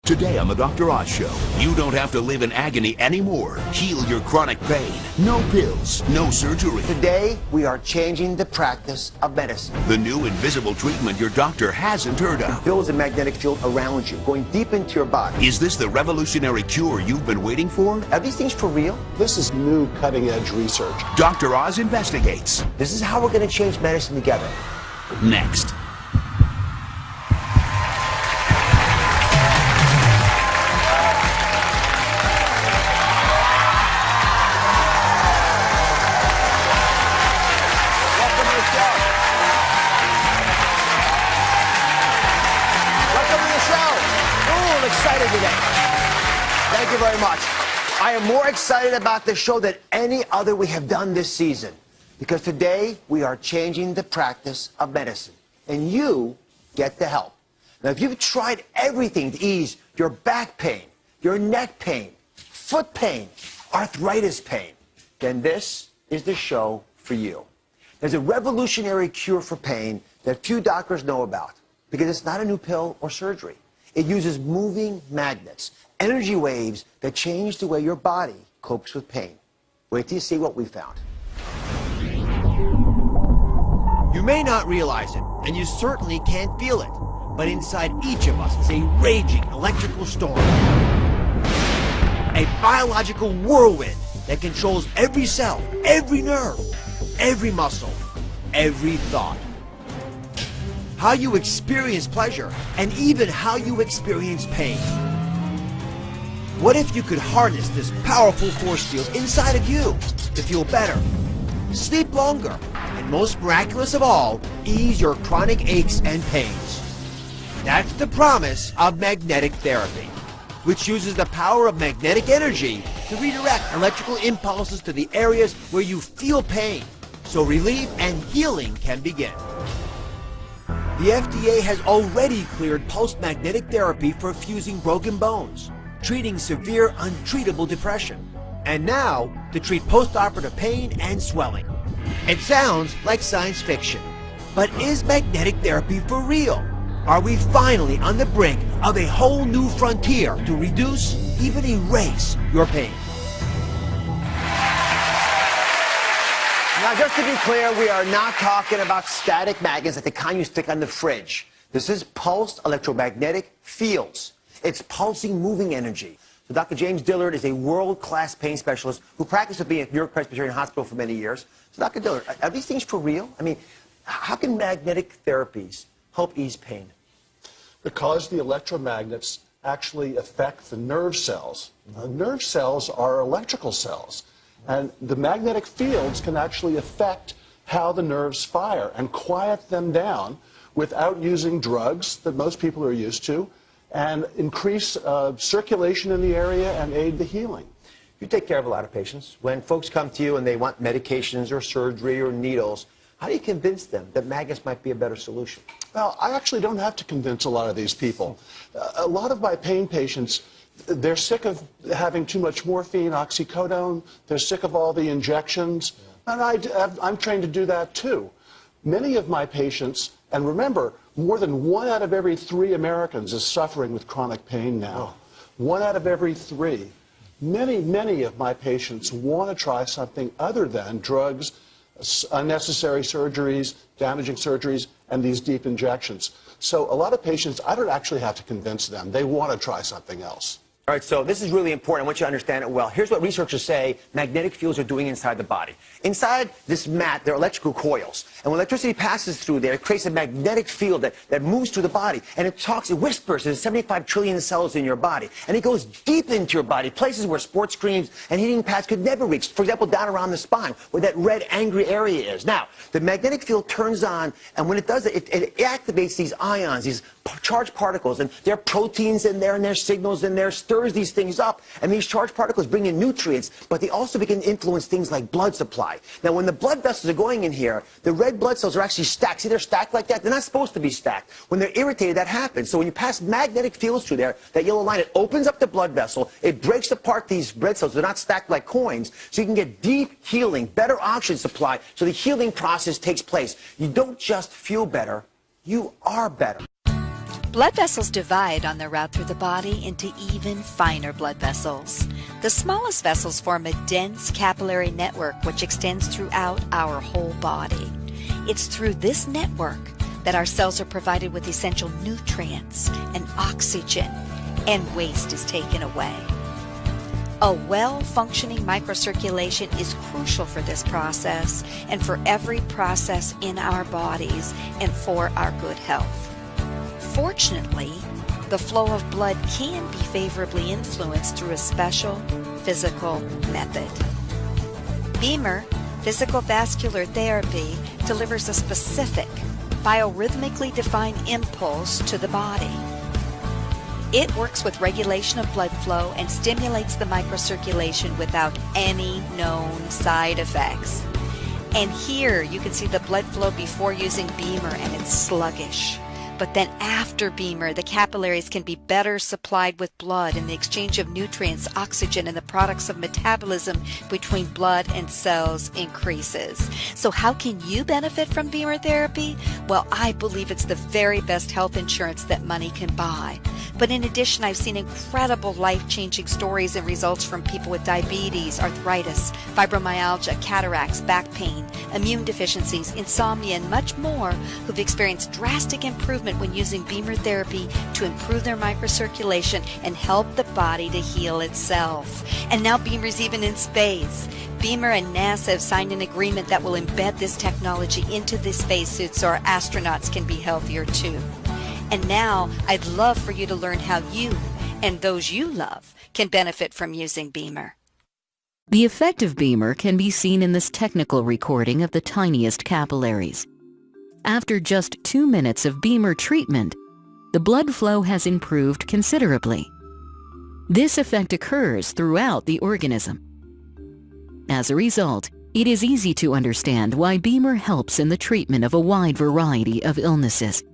Today on the Dr. Oz Show, you don't have to live in agony anymore. Heal your chronic pain. No pills, no surgery. Today, we are changing the practice of medicine. The new invisible treatment your doctor hasn't heard of. Builds a magnetic field around you, going deep into your body. Is this the revolutionary cure you've been waiting for? Are these things for real? This is new cutting-edge research. Dr. Oz investigates. This is how we're going to change medicine together. Next. Excited today. Thank you very much. I am more excited about this show than any other we have done this season, because today we are changing the practice of medicine, and you get the help. Now, if you've tried everything to ease your back pain, your neck pain, foot pain, arthritis pain, then this is the show for you. There's a revolutionary cure for pain that few doctors know about, because it's not a new pill or surgery. It uses moving magnets, energy waves that change the way your body copes with pain. Wait till you see what we found. You may not realize it, and you certainly can't feel it, but inside each of us is a raging electrical storm. A biological whirlwind that controls every cell, every nerve, every muscle, every thought. How you experience pleasure, and even how you experience pain. What if you could harness this powerful force field inside of you to feel better, sleep longer, and most miraculous of all, ease your chronic aches and pains? That's the promise of magnetic therapy, which uses the power of magnetic energy to redirect electrical impulses to the areas where you feel pain, so relief and healing can begin. The FDA has already cleared pulse magnetic therapy for fusing broken bones, treating severe untreatable depression, and now to treat post-operative pain and swelling. It sounds like science fiction, but is magnetic therapy for real? Are we finally on the brink of a whole new frontier to reduce, even erase, your pain? Now, just to be clear, we are not talking about static magnets like the kind you stick on the fridge. This is pulsed electromagnetic fields. It's pulsing moving energy. So Dr. James Dillard is a world-class pain specialist who practiced with me at New York Presbyterian Hospital for many years. So Dr. Dillard, are these things for real? I mean, how can magnetic therapies help ease pain? Because the electromagnets actually affect the nerve cells. Nerve cells are electrical cells. And the magnetic fields can actually affect how the nerves fire and quiet them down without using drugs that most people are used to, and increase circulation in the area and aid the healing. You take care of a lot of patients. When folks come to you and they want medications or surgery or needles, how do you convince them that magnets might be a better solution? Well, I actually don't have to convince a lot of these people. A lot of my pain patients, they're sick of having too much morphine, oxycodone. They're sick of all the injections. And I'm trained to do that too. Many of my patients, and remember, more than 1 out of every 3 Americans is suffering with chronic pain now. 1 out of every 3. Many of my patients want to try something other than drugs, unnecessary surgeries, damaging surgeries, and these deep injections. So a lot of patients, I don't actually have to convince them. They want to try something else. All right, so this is really important. I want you to understand it well. Here's what researchers say magnetic fields are doing inside the body. Inside this mat, there are electrical coils. And when electricity passes through there, it creates a magnetic field that moves through the body. And it whispers. There's 75 trillion cells in your body. And it goes deep into your body, places where sports screens and heating pads could never reach. For example, down around the spine, where that red, angry area is. Now, the magnetic field turns on, and when it does it, it activates these ions, these charged particles. And there are proteins in there, and there's signals in there, stirs these things up, and these charged particles bring in nutrients, but they also begin to influence things like blood supply. Now, when the blood vessels are going in here, the red blood cells are actually stacked. See, they're stacked like that? They're not supposed to be stacked. When they're irritated, that happens. So when you pass magnetic fields through there, that yellow line, it opens up the blood vessel, it breaks apart these red cells. They're not stacked like coins, so you can get deep healing, better oxygen supply, so the healing process takes place. You don't just feel better, you are better. Blood vessels divide on their route through the body into even finer blood vessels. The smallest vessels form a dense capillary network which extends throughout our whole body. It's through this network that our cells are provided with essential nutrients and oxygen, and waste is taken away. A well-functioning microcirculation is crucial for this process and for every process in our bodies and for our good health. Fortunately, the flow of blood can be favorably influenced through a special physical method. BEMER, physical vascular therapy, delivers a specific, biorhythmically defined impulse to the body. It works with regulation of blood flow and stimulates the microcirculation without any known side effects. And here you can see the blood flow before using BEMER, and it's sluggish. But then after BEMER, the capillaries can be better supplied with blood, and the exchange of nutrients, oxygen, and the products of metabolism between blood and cells increases. So how can you benefit from BEMER therapy? Well, I believe it's the very best health insurance that money can buy. But in addition, I've seen incredible life-changing stories and results from people with diabetes, arthritis, fibromyalgia, cataracts, back pain, immune deficiencies, insomnia, and much more who've experienced drastic improvement when using BEMER therapy to improve their microcirculation and help the body to heal itself. And now BEMER's even in space. BEMER and NASA have signed an agreement that will embed this technology into the spacesuits so our astronauts can be healthier too. And now I'd love for you to learn how you and those you love can benefit from using BEMER. The effect of BEMER can be seen in this technical recording of the tiniest capillaries. After just 2 minutes of BEMER treatment, the blood flow has improved considerably. This effect occurs throughout the organism. As a result, it is easy to understand why BEMER helps in the treatment of a wide variety of illnesses.